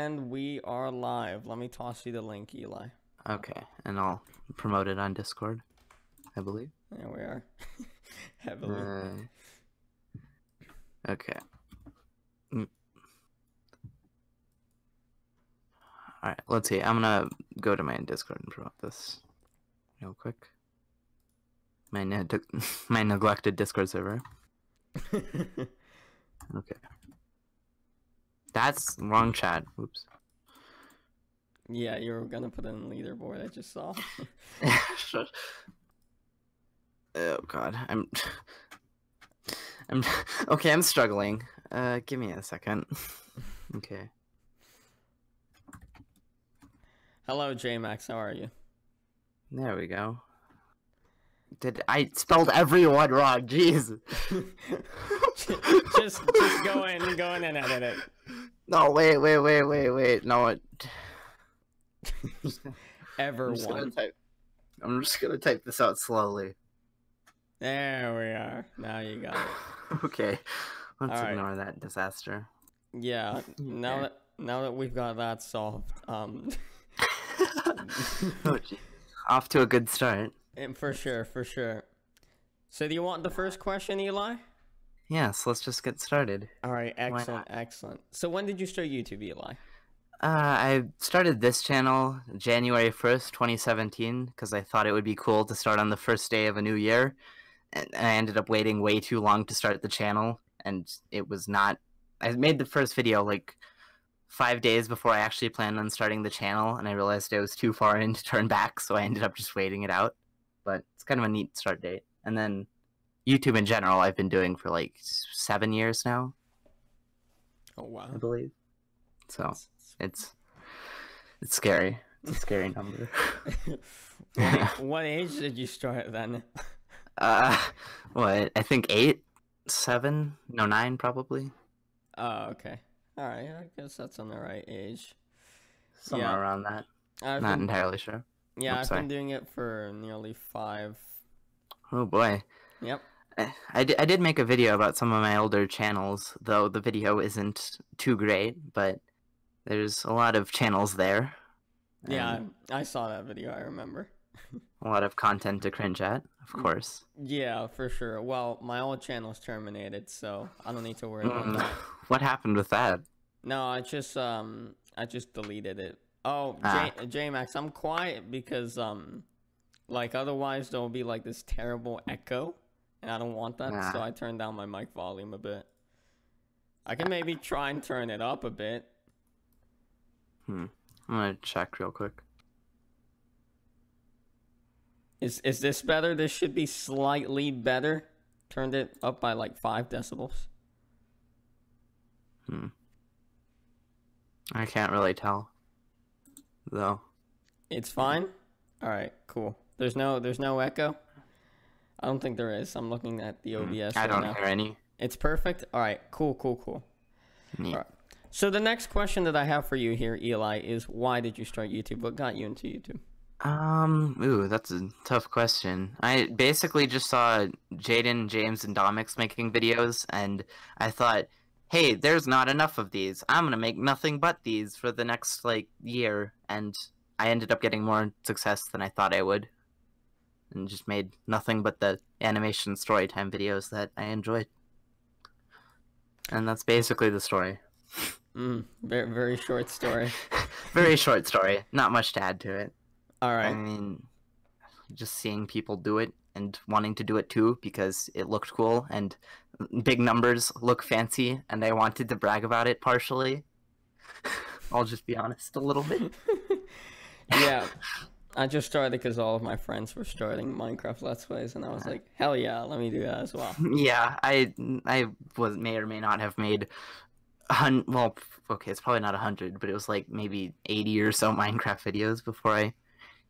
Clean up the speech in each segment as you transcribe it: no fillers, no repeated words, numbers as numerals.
And we are live. Let me toss you the link, Eli. Okay, and I'll promote it on Discord, I believe. There we are. Heavily. Okay. Alright, let's see. I'm gonna go to my Discord and promote this real quick. My neglected Discord server. Okay. That's wrong chat. Oops. Yeah, you were gonna put in leaderboard. I just saw. Oh god, I'm okay. I'm struggling. Give me a second. Okay. Hello, J-Max. How are you? There we go. I spelled everyone wrong? Jeez. just go in and edit it. No, wait. No, it. Everyone. I'm just gonna type this out slowly. There we are. Now you got it. Okay. Let's ignore that disaster. Yeah. Now that we've got that solved, Oh, off to a good start. and for sure. So do you want the first question, Eli? Yes, let's just get started. All right, excellent. So when did you start YouTube, Eli? I started this channel January 1st, 2017, because I thought it would be cool to start on the first day of a new year. And I ended up waiting way too long to start the channel, and it was not... I made the first video like 5 days before I actually planned on starting the channel, and I realized I was too far in to turn back, so I ended up just waiting it out. But it's kind of a neat start date. And then YouTube in general, I've been doing for like 7 years now. Oh wow! I believe. So it's scary. It's a scary number. What age did you start then? What? I think 8, 7, no 9 probably. Oh, okay. All right. I guess that's on the right age. Somewhere around that. Not entirely sure. Yeah, I've been doing it for nearly 5. Oh boy. Yep. I did make a video about some of my older channels, though the video isn't too great, but there's a lot of channels there. Yeah, I saw that video, I remember. A lot of content to cringe at, of course. Yeah, for sure. Well, my old channel's terminated, so I don't need to worry about that. What happened with that? No, I just deleted it. Oh, J-Max, I'm quiet because like otherwise there'll be like this terrible echo, and I don't want that, so I turned down my mic volume a bit. I can maybe try and turn it up a bit. I'm gonna check real quick. Is this better? This should be slightly better. Turned it up by like 5 decibels. I can't really tell, though. It's fine? Alright, cool. There's no echo? I don't think there is. I'm looking at the OBS I right don't now. hear any. It's perfect? Alright, cool. Neat. Alright. So the next question that I have for you here, Eli, is why did you start YouTube? What got you into YouTube? Ooh, that's a tough question. I basically just saw Jaden, James, and Domix making videos, and I thought, hey, there's not enough of these. I'm gonna make nothing but these for the next, like, year, and I ended up getting more success than I thought I would. And just made nothing but the animation storytime videos that I enjoyed. And that's basically the story. Very, very short story. Very short story. Not much to add to it. Alright. I mean, just seeing people do it and wanting to do it too because it looked cool and big numbers look fancy and I wanted to brag about it partially. I'll just be honest a little bit. Yeah. I just started because all of my friends were starting Minecraft Let's Plays, and I was like, hell yeah, let me do that as well. Yeah, I may or may not have made, well, okay, it's probably not 100, but it was like maybe 80 or so Minecraft videos before I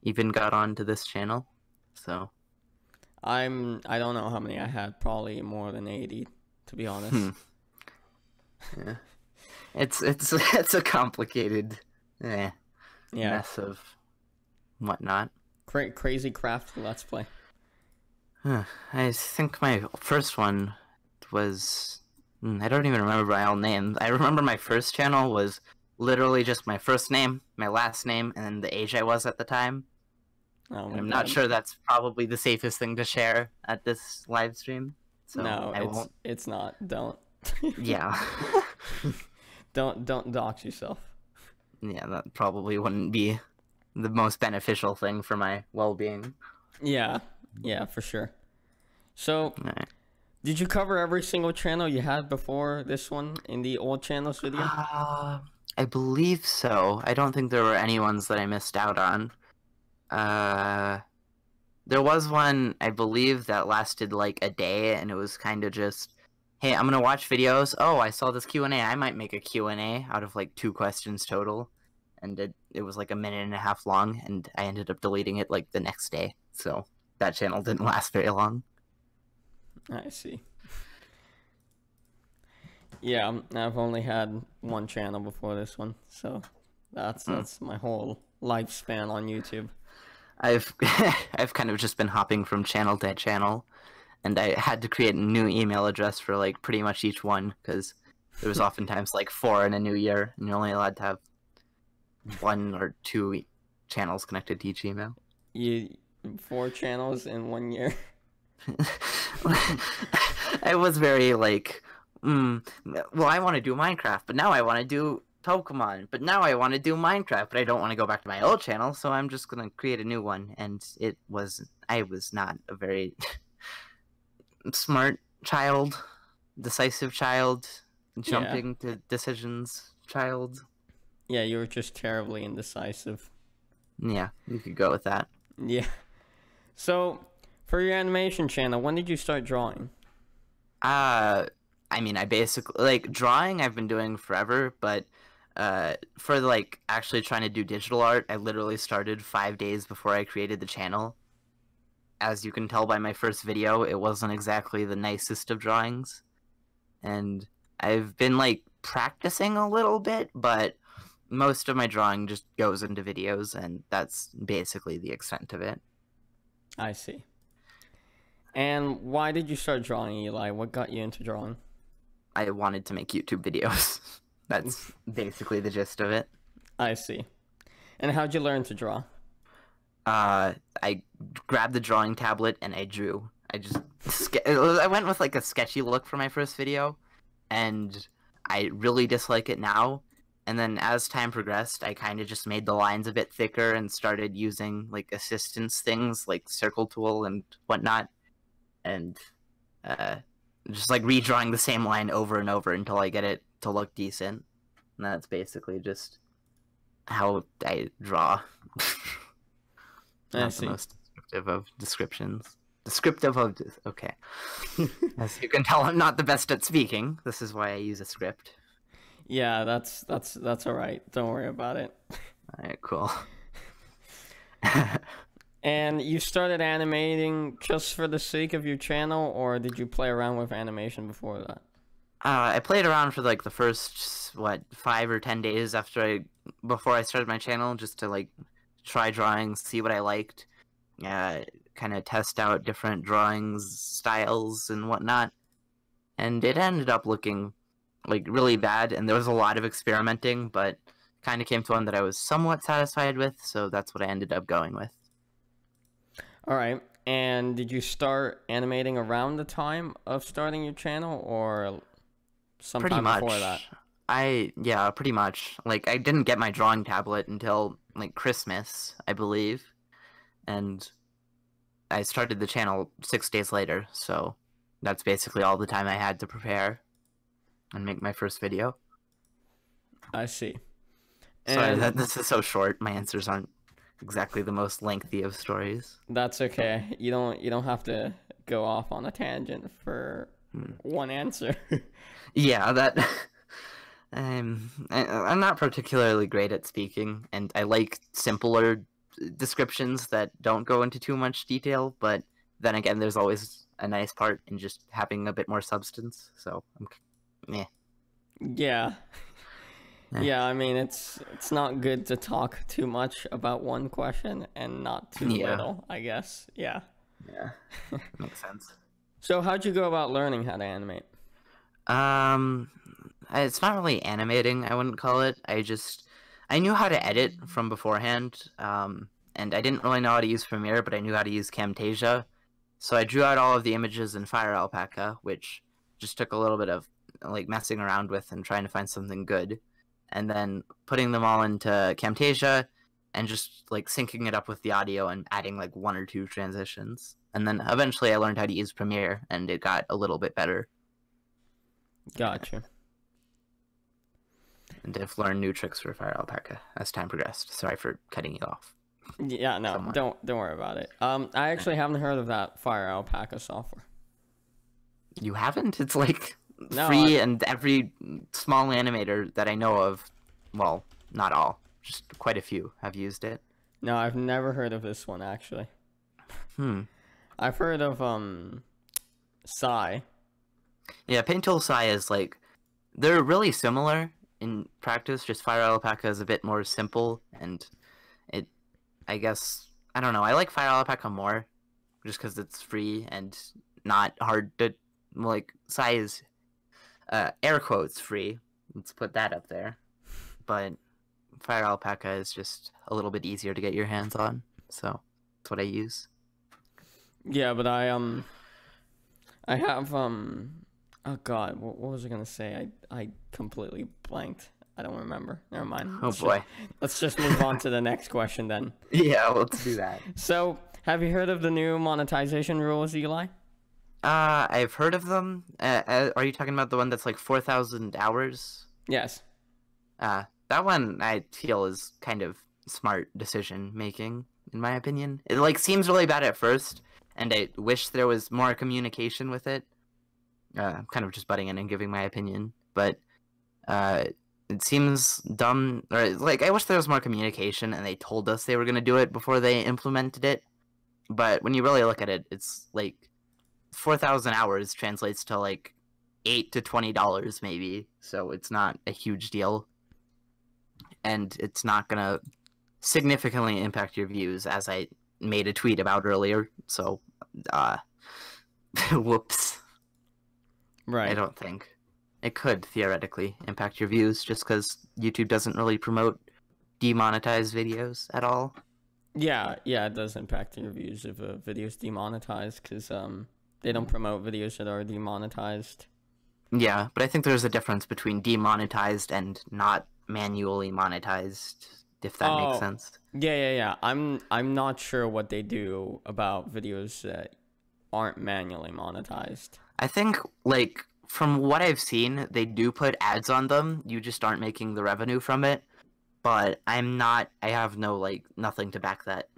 even got onto this channel, so. I don't know how many I had, probably more than 80, to be honest. Yeah. It's a complicated mess of whatnot. Crazy craft Let's Play. I think my first one was... I don't even remember my own name. I remember my first channel was literally just my first name, my last name, and then the age I was at the time. Oh And my I'm God. not sure that's probably the safest thing to share at this live stream. So No, I won't. it's not. Don't. Yeah. Don't dox yourself. Yeah, that probably wouldn't be the most beneficial thing for my well-being. Yeah, for sure. So, Right. did you cover every single channel you had before this one in the old channels video? I believe so. I don't think there were any ones that I missed out on. There was one, I believe, that lasted like a day, and it was kind of just, hey, I'm gonna watch videos. Oh, I saw this Q&A. I might make a Q&A out of like 2 questions total. And it was like a minute and a half long, and I ended up deleting it like the next day. So that channel didn't last very long. I see. Yeah, I've only had one channel before this one, so that's my whole lifespan on YouTube. I've I've kind of just been hopping from channel to channel, and I had to create a new email address for like pretty much each one, because there was oftentimes like 4 in a new year, and you're only allowed to have 1 or 2 channels connected to each email. 4 channels in 1 year. I was very like, well, I want to do Minecraft, but now I want to do Pokemon, but now I want to do Minecraft, but I don't want to go back to my old channel, so I'm just gonna create a new one. And I was not a very smart child, decisive child, jumping to decisions child. Yeah, you were just terribly indecisive. Yeah, you could go with that. Yeah. So, for your animation channel, when did you start drawing? I mean, I basically, like, drawing I've been doing forever, but for like actually trying to do digital art, I literally started 5 days before I created the channel. As you can tell by my first video, it wasn't exactly the nicest of drawings, and I've been like practicing a little bit, but most of my drawing just goes into videos, and that's basically the extent of it. I see. And why did you start drawing, Eli? What got you into drawing? I wanted to make YouTube videos. That's basically the gist of it. I see. And how'd you learn to draw? I grabbed the drawing tablet and I drew. I went with like a sketchy look for my first video, and I really dislike it now. And then as time progressed, I kind of just made the lines a bit thicker and started using like assistance things like circle tool and whatnot, and just like redrawing the same line over and over until I get it to look decent. And that's basically just how I draw. Not the most descriptive of descriptions. Okay. As you can tell, I'm not the best at speaking. This is why I use a script. Yeah, that's all right. Don't worry about it. All right, cool. And you started animating just for the sake of your channel, or did you play around with animation before that? I played around for like the first 5 or 10 days before I started my channel, just to like try drawing, see what I liked, kind of test out different drawings styles and whatnot. And it ended up looking like really bad, and there was a lot of experimenting, but kind of came to one that I was somewhat satisfied with, so that's what I ended up going with. All right. And did you start animating around the time of starting your channel, or sometime before that? Yeah, pretty much. Like, I didn't get my drawing tablet until like Christmas, I believe, and I started the channel 6 days later, so that's basically all the time I had to prepare and make my first video. I see. Sorry, this is so short. My answers aren't exactly the most lengthy of stories. That's okay. You don't have to go off on a tangent for one answer. Yeah, that I'm not particularly great at speaking, and I like simpler descriptions that don't go into too much detail, but then again, there's always a nice part in just having a bit more substance, so yeah. Yeah, I mean, it's not good to talk too much about one question and not too little, I guess. Yeah. Yeah, makes sense. So how'd you go about learning how to animate? It's not really animating, I wouldn't call it. I knew how to edit from beforehand, and I didn't really know how to use Premiere, but I knew how to use Camtasia. So I drew out all of the images in Fire Alpaca, which just took a little bit of like messing around with and trying to find something good, and then putting them all into Camtasia and just like syncing it up with the audio and adding like 1 or 2 transitions. And then eventually I learned how to use Premiere, and it got a little bit better. Gotcha. And I've learned new tricks for Fire Alpaca as time progressed. Sorry for cutting you off. Yeah, no, Somewhat. don't worry about it. I actually haven't heard of that Fire Alpaca software. You haven't? It's like No, free, and every small animator that I know of, well, not all, just quite a few have used it. No, I've never heard of this one actually. I've heard of Psy. Yeah, Paint Tool Sai is like, they're really similar in practice, just Fire Alpaca is a bit more simple, and it, I guess, I don't know, I like Fire Alpaca more, just because it's free and not hard to, like, Sai is, air quotes, free, let's put that up there, but Fire Alpaca is just a little bit easier to get your hands on, so that's what I use. Yeah, but I have oh god, what was I gonna say? I completely blanked. I don't remember. Never mind. Oh boy. Let's just move on to the next question then. Yeah, let's do that. So, have you heard of the new monetization rules, Eli? I've heard of them. Are you talking about the one that's like 4,000 hours? Yes. That one I feel is kind of smart decision making, in my opinion. It like seems really bad at first, and I wish there was more communication with it. Kind of just butting in and giving my opinion, but it seems dumb. Or like I wish there was more communication, and they told us they were gonna do it before they implemented it. But when you really look at it, it's like 4,000 hours translates to like $8 to $20 maybe, so it's not a huge deal, and it's not gonna significantly impact your views, as I made a tweet about earlier. So, whoops. Right. I don't think it could theoretically impact your views, just because YouTube doesn't really promote demonetized videos at all. Yeah, it does impact your views if a video's demonetized, because they don't promote videos that are demonetized. Yeah, but I think there's a difference between demonetized and not manually monetized, if that makes sense. Yeah. I'm not sure what they do about videos that aren't manually monetized. I think, like, from what I've seen, they do put ads on them. You just aren't making the revenue from it. But I have no, like, nothing to back that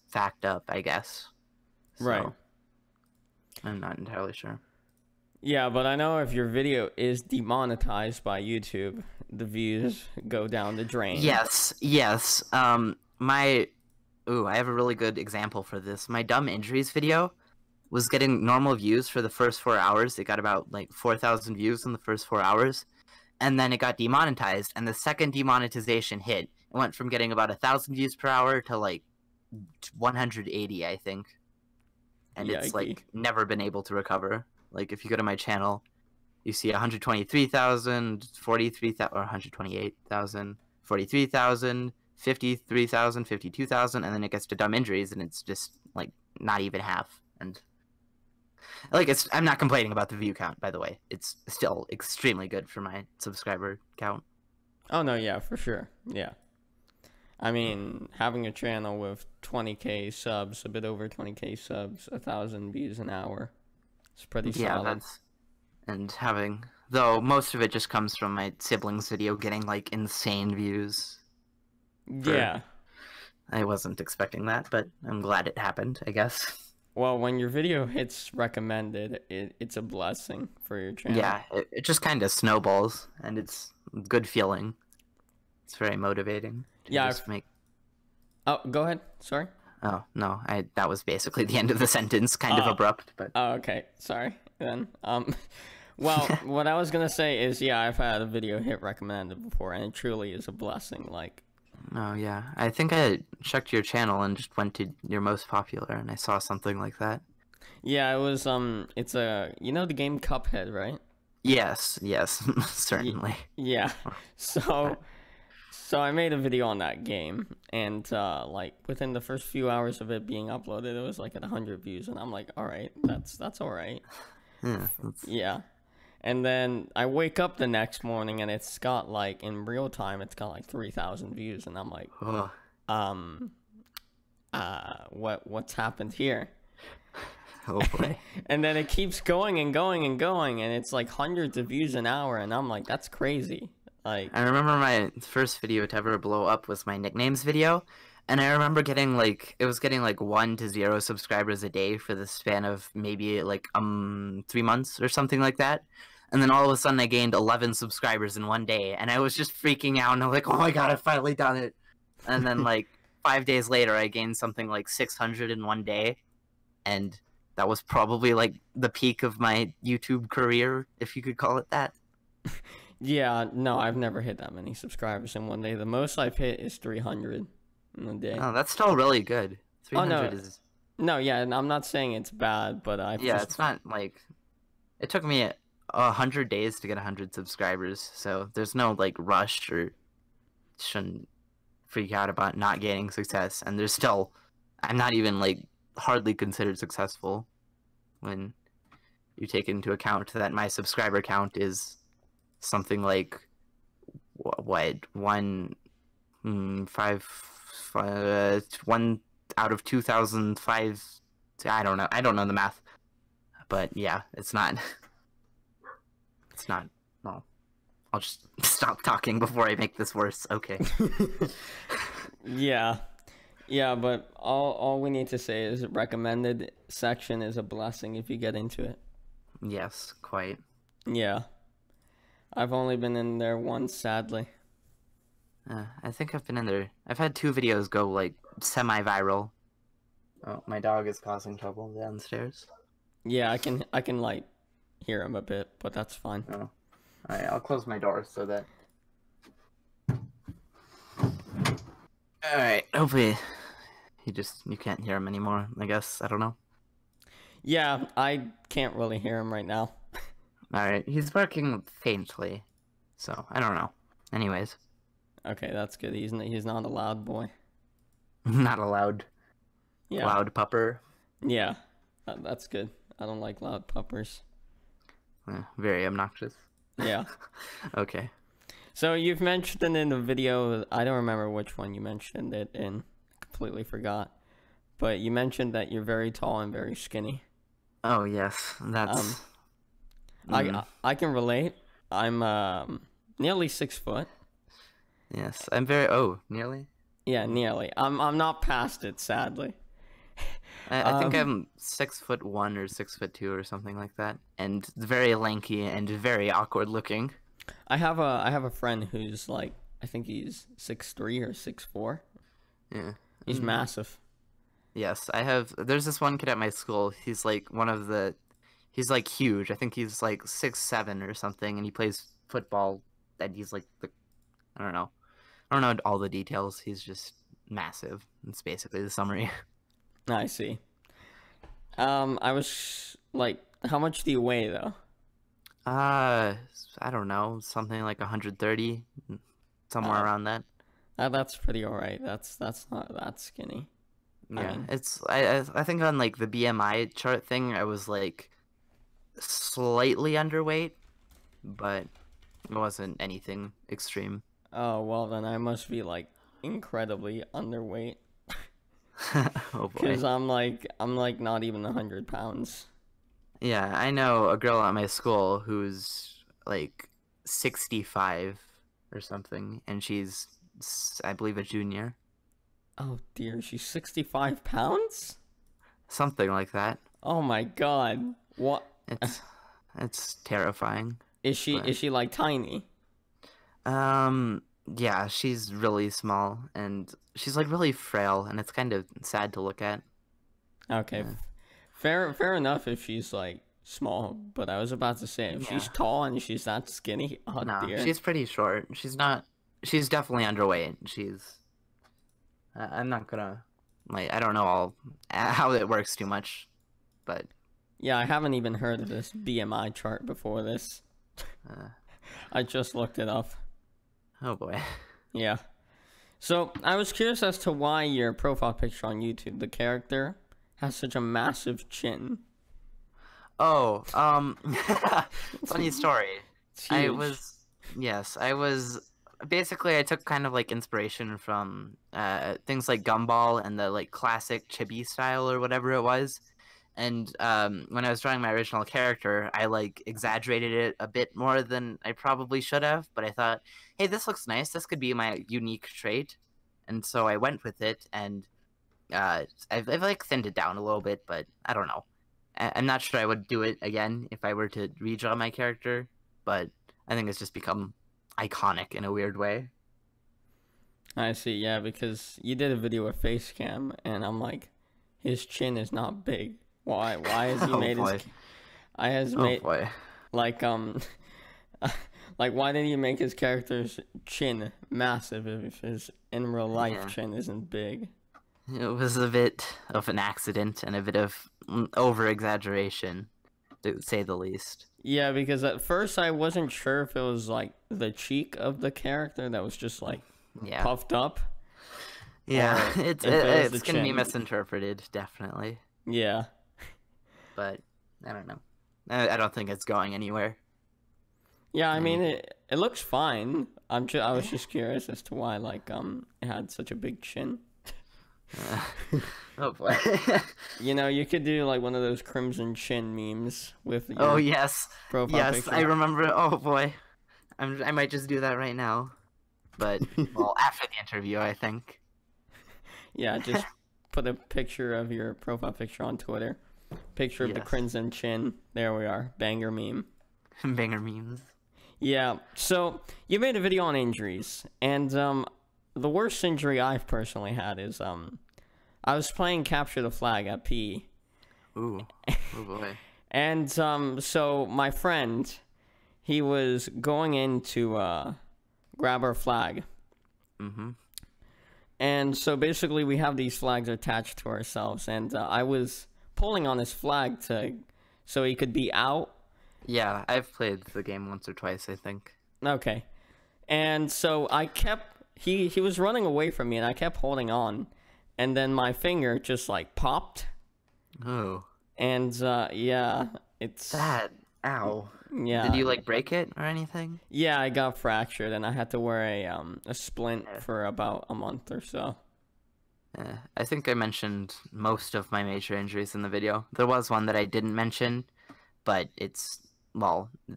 fact up, I guess. So, right. I'm not entirely sure. Yeah, but I know if your video is demonetized by YouTube, the views go down the drain. Yes. I have a really good example for this. My dumb injuries video was getting normal views for the first 4 hours. It got about like 4,000 views in the first 4 hours, and then it got demonetized. And the second demonetization hit, it went from getting about 1,000 views per hour to like 180, I think. And Yikey. It's like never been able to recover. Like if you go to my channel, you see 123,000, 43,000, or 128,000, 43,000, 53,000, 52,000, and then it gets to dumb injuries, and it's just like not even half. And like I'm not complaining about the view count, by the way. It's still extremely good for my subscriber count. Oh no, yeah, for sure. Yeah. I mean, having a channel with 20k subs, a bit over 20k subs, 1,000 views an hour, it's pretty solid. And having, though most of it just comes from my siblings' video getting like insane views. Yeah. I wasn't expecting that, but I'm glad it happened, I guess. Well, when your video hits recommended, it's a blessing for your channel. Yeah, it just kind of snowballs, and it's a good feeling. It's very motivating. Yeah. Oh, go ahead. Sorry. Oh no, that was basically the end of the sentence. Kind of abrupt, but. Oh, okay. Sorry. Then, well, what I was gonna say is, yeah, I've had a video hit recommended before, and it truly is a blessing. Like. Oh yeah, I think I checked your channel and just went to your most popular, and I saw something like that. Yeah, it was it's you know the game Cuphead, right? Yes, yes, Y certainly. yeah. So so I made a video on that game, and like within the first few hours of it being uploaded, it was like at 100 views, and I'm like, all right, that's all right. Yeah, that's... Yeah. And then I wake up the next morning, and it's got like in real time, it's got like 3,000 views, and I'm like, Oh. um, what's happened here? Oh boy. And then it keeps going and going and going, and it's like hundreds of views an hour, and I'm like, that's crazy. Like, I remember my first video to ever blow up was my nicknames video, and I remember getting like, it was getting like 1 to 0 subscribers a day for the span of maybe like 3 months or something like that. And then all of a sudden I gained 11 subscribers in one day, and I was just freaking out, and I'm like, oh my god, I finally done it. And then like 5 days later I gained something like 600 in one day, and that was probably like the peak of my YouTube career, if you could call it that. yeah, no, I've never hit that many subscribers in one day. The most I've hit is 300 in a day. Oh, that's still really good. 300 Oh, no. is... No, yeah, and I'm not saying it's bad, but Yeah, it's not like... It took me 100 days to get 100 subscribers, so there's no like rush, or shouldn't freak out about not gaining success. And there's still... I'm not even like hardly considered successful when you take into account that my subscriber count is something like what 1 out of 2005. I don't know the math, but yeah, it's not well, I'll just stop talking before I make this worse. Okay. Yeah. Yeah, but all we need to say is recommended section is a blessing if you get into it. Yes, quite. Yeah. I've only been in there once, sadly. I think I've been in there. I've had 2 videos go like semi-viral. Oh, my dog is causing trouble downstairs. Yeah, I can like hear him a bit, but that's fine. Oh. Alright, I'll close my door so that... Alright, hopefully you can't hear him anymore, I guess. I don't know. Yeah, I can't really hear him right now. Alright, he's barking faintly, so I don't know. Anyways. Okay, that's good. He's not a loud boy. Not a loud, Yeah. loud pupper. Yeah, that's good. I don't like loud puppers. Very obnoxious. Yeah. Okay. So you've mentioned in the video, I don't remember which one you mentioned it in, completely forgot. But you mentioned that you're very tall and very skinny. Oh yes, that's... I can relate. I'm nearly 6 foot. Yes, I'm very... Oh, nearly? Yeah, nearly. I'm not past it, sadly. I think I'm 6'1" or 6'2" or something like that, and very lanky and very awkward looking. I have a friend who's like, I think he's 6'3" or 6'4". Yeah, he's massive. Yes, I have. There's this one kid at my school. He's like he's like huge. I think he's like 6'7" or something, and he plays football. And he's like I don't know all the details. He's just massive. It's basically the summary. I see. I was like, how much do you weigh though? I don't know, something like 130, somewhere around that. That's pretty alright. That's not that skinny. Yeah, I mean, it's I think on like the BMI chart thing, I was like slightly underweight, but it wasn't anything extreme. oh well, then I must be like incredibly underweight. Oh boy. Because I'm like not even 100 pounds. Yeah, I know a girl at my school who's like 65 or something, and she's, I believe, a junior. Oh dear, she's 65 pounds? Something like that. Oh my god. What? It's terrifying. Is she like tiny? Yeah, she's really small, and she's like really frail, and it's kind of sad to look at. Okay. Yeah. Fair enough if she's like small, but I was about to say if she's tall and she's that skinny, oh No, dear. she's pretty short. She's definitely underweight. I'm not gonna, like, I don't know how it works too much, but Yeah, I haven't even heard of this BMI chart before this. Uh, I just looked it up. oh boy. Yeah. So I was curious as to why your profile picture on YouTube, the character, has such a massive chin. Oh, It's, funny story. it's I huge. was, yes, I was, basically I took kind of like inspiration from things like Gumball and the like classic chibi style or whatever it was. And when I was drawing my original character, I like exaggerated it a bit more than I probably should have, but I thought, hey, this looks nice. This could be my unique trait. And so I went with it, and I've like thinned it down a little bit, but I don't know. I'm not sure I would do it again if I were to redraw my character, but I think it's just become iconic in a weird way. I see, yeah, because you did a video with face cam, and I'm like, his chin is not big. Why? Why has he Oh made his? boy. I has Oh made boy. like like why did he make his character's chin massive if his in real life Yeah. chin isn't big? It was a bit of an accident and a bit of over exaggeration, to say the least. Yeah, because at first I wasn't sure if it was like the cheek of the character that was just like Yeah. puffed up. Yeah, Or it's if it was the gonna be chin. misinterpreted, definitely. Yeah. But I don't know. I don't think it's going anywhere. Yeah, I mean it looks fine. I was just curious as to why like it had such a big chin. Oh boy. You know, you could do like one of those crimson chin memes with your Oh yes, profile yes, picture. I remember. Oh boy, I might just do that right now. But well, after the interview, I think. Yeah, just put a picture of your profile picture on Twitter. Picture of the Yes. crimson chin. There we are. Banger meme. Banger memes. Yeah. So you made a video on injuries, and the worst injury I've personally had is I was playing capture the flag at PE. Ooh. Oh boy. And so my friend, he was going in to grab our flag. Mm-hmm. And so basically we have these flags attached to ourselves, and I was pulling on his flag so he could be out. Yeah, I've played the game once or twice, I think. Okay. And so I kept he was running away from me, and I kept holding on, and then my finger just like popped. Oh. And yeah, it's That. Ow. yeah. Did you like break it or anything? Yeah, I got fractured, and I had to wear a splint for about a month or so. I think I mentioned most of my major injuries in the video. There was one that I didn't mention, but it's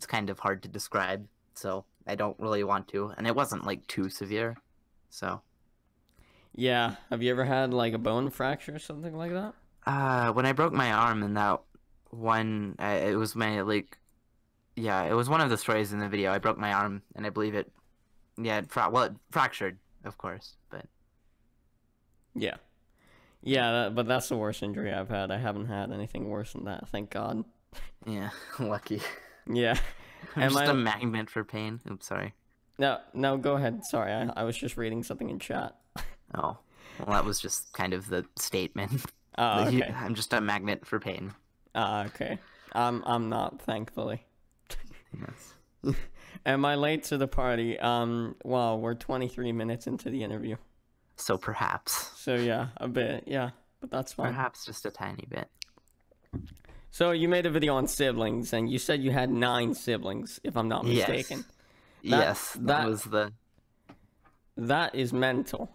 kind of hard to describe, so I don't really want to. And it wasn't like too severe, so. Yeah, have you ever had like a bone fracture or something like that? When I broke my arm in that one, it was my like, yeah, it was one of the stories in the video. I broke my arm, and I believe it, yeah, it fractured, of course, but. Yeah. Yeah, but that's the worst injury I've had. I haven't had anything worse than that, thank God. Yeah, lucky. Yeah. I'm just a magnet for pain. Oops, sorry. No, go ahead. Sorry, I was just reading something in chat. Oh, well, that was just kind of the statement. Oh, okay. I'm just a magnet for pain. Okay. I'm not, thankfully. Yes. Am I late to the party? Well, we're 23 minutes into the interview. So perhaps. So yeah, a bit, yeah, but that's fine. Perhaps just a tiny bit. So you made a video on siblings, and you said you had 9 siblings, if I'm not mistaken. Yes, that was the. That is mental.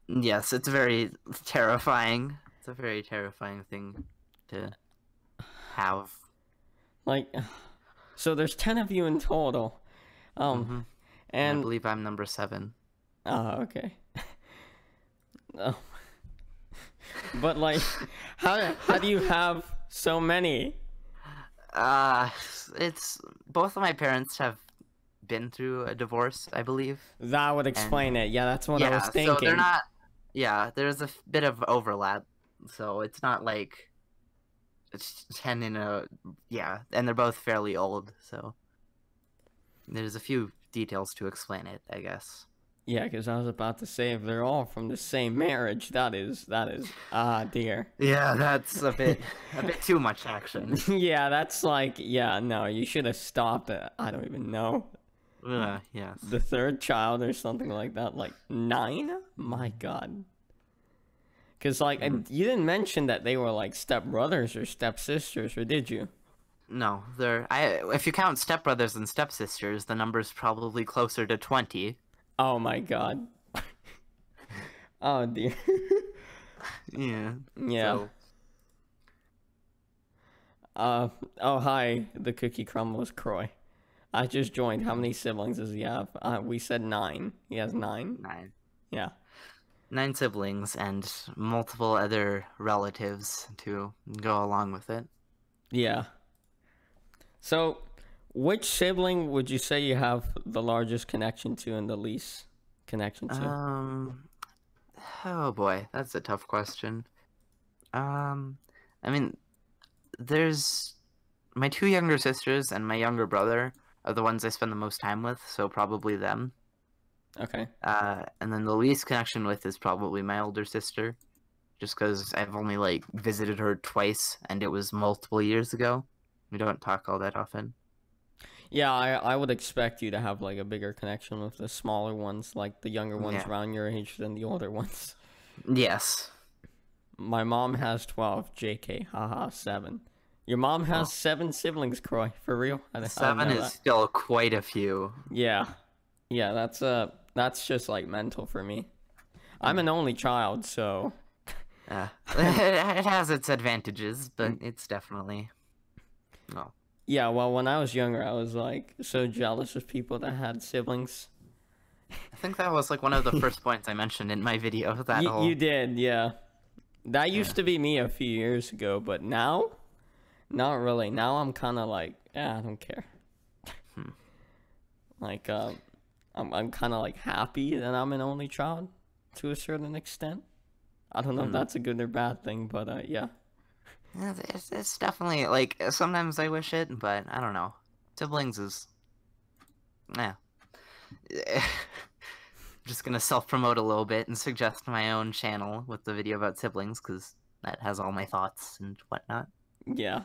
Yes, it's very terrifying. It's a very terrifying thing to have. Like, so there's 10 of you in total. And I And believe I'm number 7. oh, okay. Oh. But like, how do you have so many? It's both of my parents have been through a divorce, I believe. That would explain it. Yeah, that's what I was thinking. So they're not. Yeah, there's a bit of overlap, so it's not like it's 10 in a. Yeah, and they're both fairly old, so there's a few details to explain it, I guess. Yeah, because I was about to say if they're all from the same marriage, that is dear. Yeah, that's a bit too much action. Yeah, that's like, yeah, no, you should have stopped it. I don't even know. Yes. The third child or something like that, like 9? My God. Because, like, you didn't mention that they were, like, stepbrothers or stepsisters, or did you? No, if you count stepbrothers and stepsisters, the number's probably closer to 20. Oh, my God. Oh, dear. Yeah. Yeah. So, oh, hi, the cookie crumbles, Croy. I just joined. How many siblings does he have? We said 9. He has 9? 9. Yeah. 9 siblings and multiple other relatives to go along with it. Yeah. So, which sibling would you say you have the largest connection to and the least connection to? Oh boy, that's a tough question. I mean, there's my 2 younger sisters and my younger brother are the ones I spend the most time with, so probably them. Okay. And then the least connection with is probably my older sister, just because I've only, like, visited her twice, and it was multiple years ago. We don't talk all that often. Yeah, I would expect you to have, like, a bigger connection with the smaller ones, like the younger ones around your age than the older ones. Yes. My mom has 12, JK, haha, 7. Your mom has 7 siblings, Croy, for real? 7 is still quite a few. Yeah. Yeah, that's just, like, mental for me. I'm an only child, so... It has its advantages, but it's definitely... No. Yeah, well, when I was younger, I was, like, so jealous of people that had siblings. I think that was, like, one of the first points I mentioned in my video. You did, yeah. That used to be me a few years ago, but now? Not really. Now I'm kind of like, I don't care. Like, I'm kind of, like, happy that I'm an only child to a certain extent. I don't know if that's a good or bad thing, but, yeah. Yeah, it's definitely, like, sometimes I wish it, but I don't know. Siblings is... Yeah. Just gonna self-promote a little bit and suggest my own channel with the video about siblings, because that has all my thoughts and whatnot. Yeah.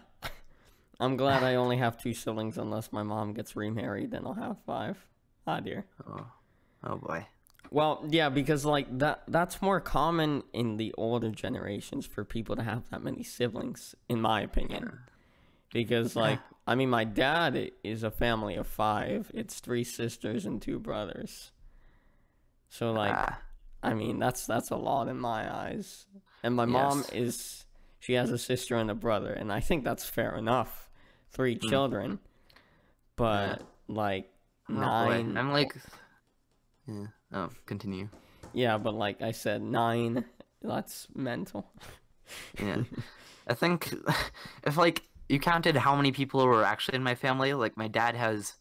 I'm glad I only have 2 siblings unless my mom gets remarried, then I'll have 5. Ah, dear. Oh boy. Well, yeah, because, like, that's more common in the older generations for people to have that many siblings, in my opinion. Because, like, I mean, my dad is a family of 5. It's 3 sisters and 2 brothers. So, like, I mean, that's a lot in my eyes. And my mom she has a sister and a brother, and I think that's fair enough. 3 children. But, like, 9... Boy. I'm like... Yeah. Oh, continue. Yeah, but like I said, 9, that's mental. Yeah. I think if, like, you counted how many people were actually in my family, like, my dad has,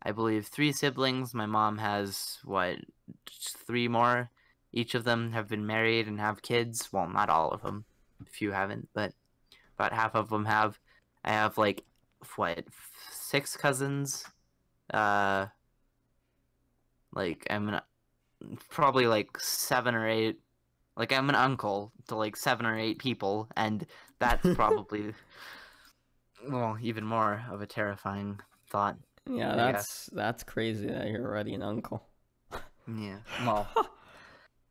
I believe, 3 siblings. My mom has, what, 3 more? Each of them have been married and have kids. Well, not all of them. A few haven't, but about half of them have. I have, like, what, 6 cousins? Like, probably like 7 or 8. Like, I'm an uncle to like 7 or 8 people, and that's probably, well, even more of a terrifying thought. Yeah, that's crazy that you're already an uncle. Yeah. Well,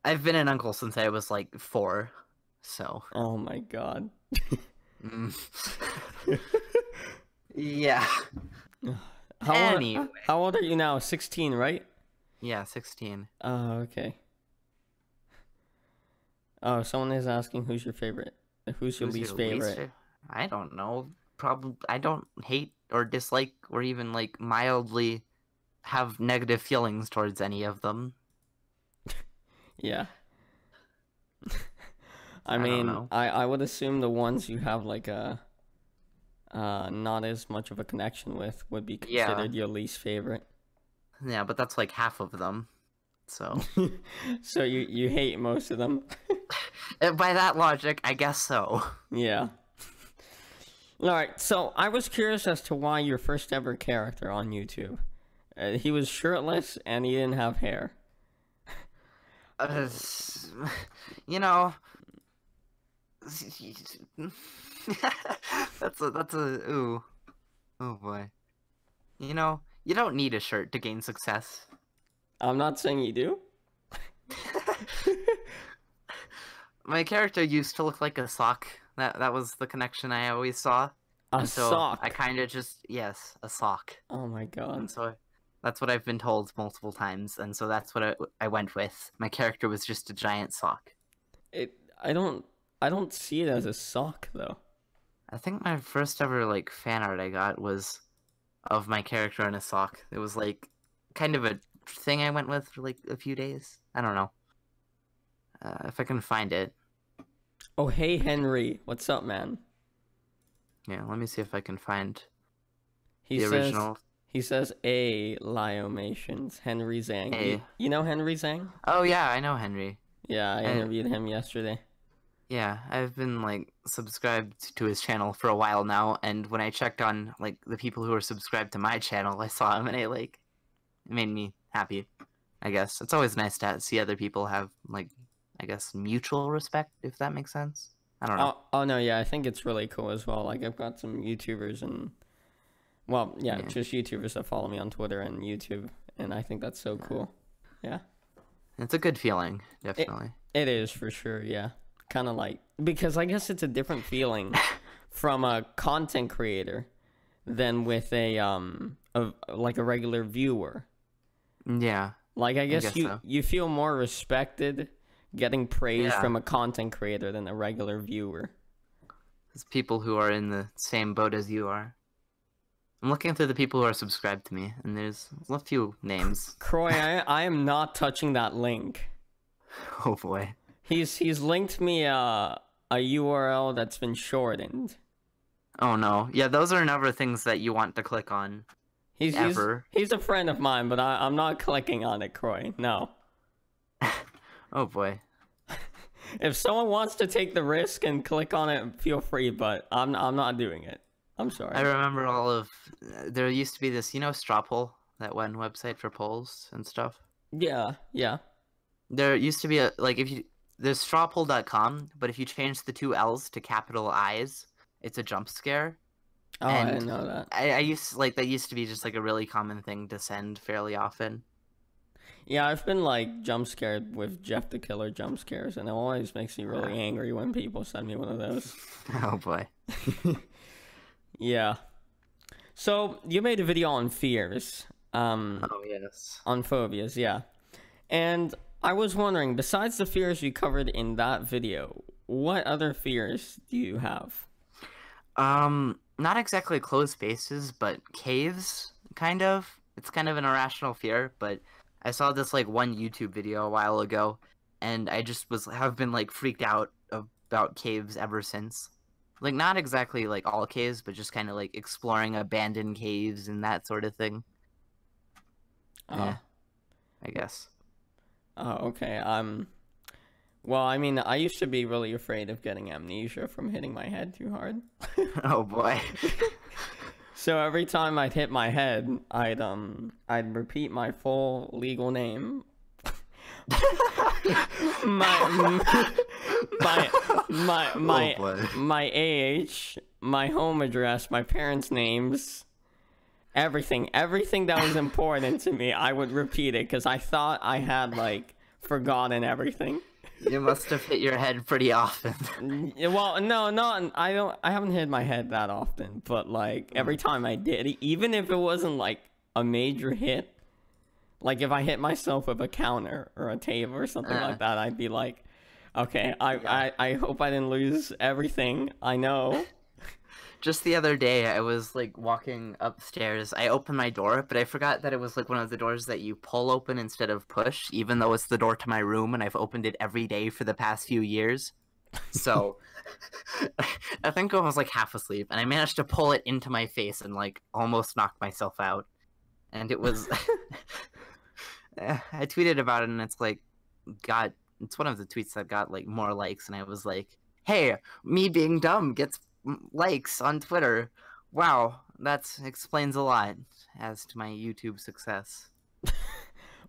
I've been an uncle since I was like 4, so. Oh my God. Yeah. How old are you now? 16, right? Yeah, 16. Oh, okay. Oh, someone is asking who's your favorite. Who's your least favorite? I don't know. Probably, I don't hate or dislike or even, like, mildly have negative feelings towards any of them. Yeah. I mean, I would assume the ones you have, like, not as much of a connection with would be considered your least favorite. Yeah, but that's like half of them, so... So you hate most of them? By that logic, I guess so. Yeah. Alright, so I was curious as to why your first ever character on YouTube. He was shirtless and he didn't have hair. Uh, you know, that's a ooh, oh boy. You know, you don't need a shirt to gain success. I'm not saying you do. My character used to look like a sock. That was the connection I always saw. A And so I sock. kind of just, yes, a sock. Oh my And god. so that's what I've been told multiple times. And so that's what I went with. My character was just a giant sock. It. I don't see it as a sock though. I think my first ever like fan art I got was of my character in a sock. It was like kind of a thing I went with for like a few days. I don't know. If I can find it. Oh hey Henry, what's up, man? Yeah, let me see if I can find He the says original. he says a Liomations. Henry Zhang. A. You know Henry Zhang? Oh yeah, I know Henry. Yeah, I And interviewed him yesterday. yeah, I've been like subscribed to his channel for a while now, and when I checked on like the people who are subscribed to my channel, I saw him and it made me happy. I guess it's always nice to see other people have like, I guess, mutual respect, if that makes sense. I don't know. Oh no, yeah, I think it's really cool as well. Like I've got some YouTubers and well, yeah, Yeah. just YouTubers that follow me on Twitter and YouTube, and I think that's so cool. Yeah. It's a good feeling, definitely. It is for sure, yeah. Kind of like because I guess it's a different feeling from a content creator than with a like a regular viewer. Yeah. Like I guess so. you feel more respected getting praise Yeah. from a content creator than a regular viewer. It's people who are in the same boat as you are. I'm looking through the people who are subscribed to me, and there's a few names. Croy, I am not touching that link. Oh boy. He's linked me a URL that's been shortened. Oh no. Yeah, those are never things that you want to click on. He's a friend of mine, but I'm not clicking on it, Croy. No. Oh boy. If someone wants to take the risk and click on it, feel free, but I'm not doing it. I'm sorry. I remember all of... There used to be this, you know, straw poll? That one website for polls and stuff? Yeah, yeah. There used to be a... Like, if you... There's strawpoll.com, but if you change the two L's to capital I's, it's a jump scare. Oh, And I didn't know that. I used... Like, that used to be just, like, a really common thing to send fairly often. Yeah, I've been, like, jump scared with Jeff the Killer jump scares, and it always makes me really angry when people send me one of those. Oh, boy. Yeah. So, you made a video on fears. Oh, yes. On phobias, yeah. And I was wondering, besides the fears you covered in that video, what other fears do you have? Not exactly closed spaces, but caves, kind of. It's kind of an irrational fear, but I saw this, like, one YouTube video a while ago, and I just have been, like, freaked out about caves ever since. Like, not exactly, like, all caves, but just kind of, like, exploring abandoned caves and that sort of thing. Yeah, I guess. Oh, okay. Well, I mean, I used to be really afraid of getting amnesia from hitting my head too hard. Oh, boy. So every time I'd hit my head, I'd repeat my full legal name. my age, my home address, my parents' names, everything that was important to me, I would repeat it because I thought I had like forgotten everything. You must have hit your head pretty often. Well, no, I haven't hit my head that often, but like every time I did, even if it wasn't like a major hit, like if I hit myself with a counter or a table or something like that, I'd be like, okay, I hope I didn't lose everything I know. Just the other day, I was, like, walking upstairs. I opened my door, but I forgot that it was, like, one of the doors that you pull open instead of push, even though it's the door to my room, and I've opened it every day for the past few years. So, I think I was, like, half asleep, and I managed to pull it into my face and, like, almost knock myself out. And it was... I tweeted about it, and it's, like, it's one of the tweets that got, like, more likes, and I was like, hey, me being dumb gets likes on Twitter. Wow, that explains a lot as to my YouTube success.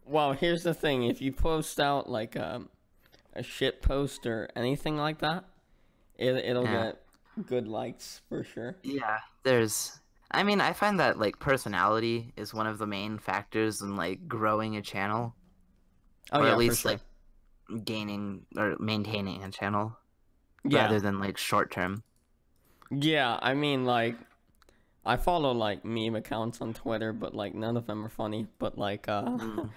Well, here's the thing: if you post out like a shit post or anything like that, it'll Yeah. get good likes for sure. Yeah, there's. I mean, I find that like personality is one of the main factors in like growing a channel, Oh or at yeah, for least sure. like gaining or maintaining a channel, Yeah, rather than like short term. yeah. I mean, like, I follow like meme accounts on Twitter, but like none of them are funny. But like, Mm.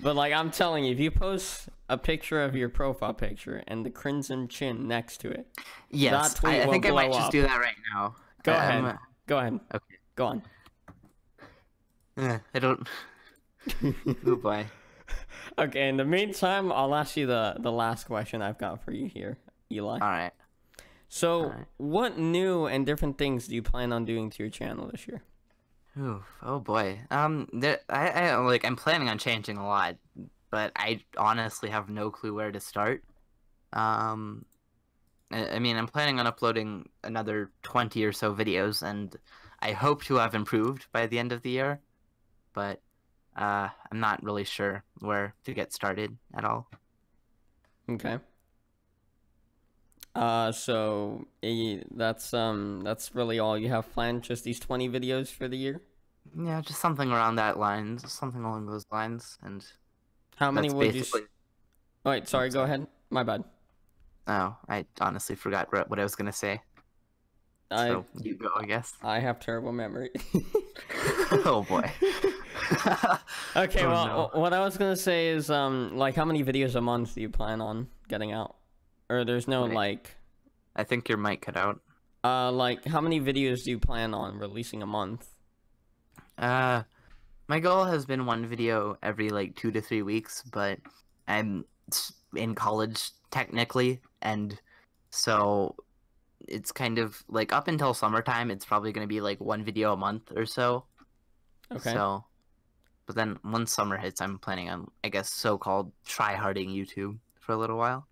but like I'm telling you, if you post a picture of your profile picture and the crimson chin next to it, that Yes, tweet I will think I might blow just do up. that right now. Go ahead. Go ahead. Okay. Go on. I don't. Oh boy. Okay, in the meantime, I'll ask you the last question I've got for you here, Eli. All right. All So, right. what new and different things do you plan on doing to your channel this year? Ooh, oh boy. I like I'm planning on changing a lot, but I honestly have no clue where to start. Um, I mean, I'm planning on uploading another 20 or so videos, and I hope to have improved by the end of the year, but I'm not really sure where to get started at all. Okay. So that's really all you have planned, just these 20 videos for the year? Yeah, just something around that lines, something along those lines, and How many that's would you basically. Oh, wait, Oh, sorry, go sorry. ahead. My bad. Oh, I honestly forgot what I was gonna say. I So you go, I guess. I have terrible memory. Oh boy. Okay, Oh well, no. what I was gonna say is, like, how many videos a month do you plan on getting out? Or there's no, Wait, like, I think your mic cut out. like, how many videos do you plan on releasing a month? Uh, my goal has been one video every like 2 to 3 weeks, but I'm in college technically, and so it's kind of like up until summertime, it's probably going to be like one video a month or so. Okay. So, but then once summer hits, I'm planning on, I guess, so-called try-harding YouTube for a little while,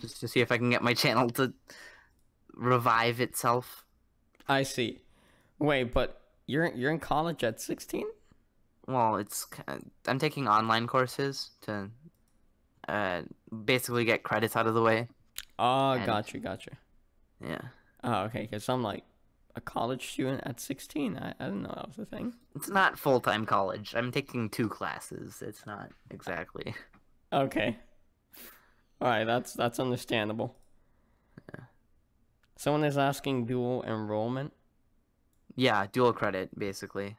just to see if I can get my channel to revive itself. I see. Wait, but you're in college at 16? Well, I'm taking online courses to uh, basically get credits out of the way, Oh, and gotcha. yeah, Oh, okay, because I'm like a college student at 16. I didn't know that was a thing. it's not full-time college. I'm taking 2 classes. It's not exactly. Okay. All right, that's understandable. Yeah, Someone is asking dual enrollment. yeah, dual credit basically.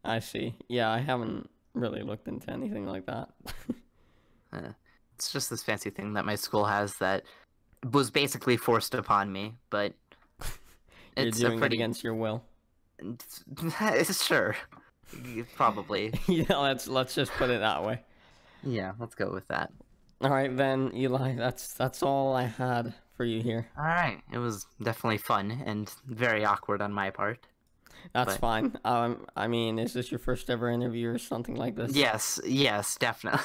I see. Yeah, I haven't really looked into anything like that. Uh, it's just this fancy thing that my school has that was basically forced upon me, but You're it's a doing it pretty. against your will. It's sure, probably. Yeah, let's just put it that way. Yeah, let's go with that. All right then, Eli. That's all I had for you here. All right, it was definitely fun and very awkward on my part, That's but fine. I mean, is this your first ever interview or something like this? yes, definitely.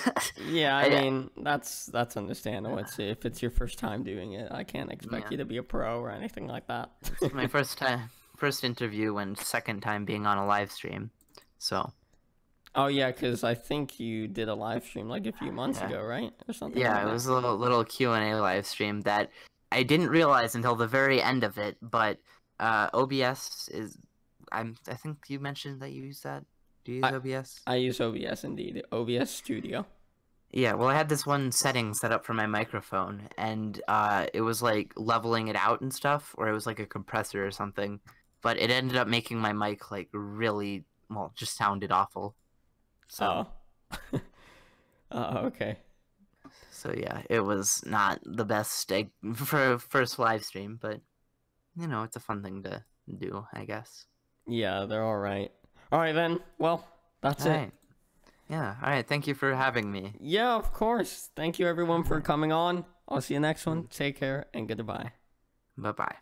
Yeah, I I, mean, that's understandable. It's if it's your first time doing it, I can't expect yeah, you to be a pro or anything like that. it's my first interview and second time being on a live stream, so Oh yeah, because I think you did a live stream like a few months yeah, ago, right? Or something like yeah, it that. was a little Q&A live stream that I didn't realize until the very end of it, but OBS is. I think you mentioned that you use that. Do you use I OBS? I use OBS indeed. OBS Studio. Yeah, well, I had this one setting set up for my microphone, and it was like leveling it out and stuff, or it was like a compressor or something, but it ended up making my mic like really, well, just sounded awful. So, Oh. Okay. so yeah, it was not the best for a first live stream, but it's a fun thing to do, I guess. Yeah, they're all right. All right then. Well, that's All it. right. Yeah. All right. Thank you for having me. Yeah, of course. Thank you everyone All for right. coming on. I'll see you next one. Take care and goodbye. Bye bye.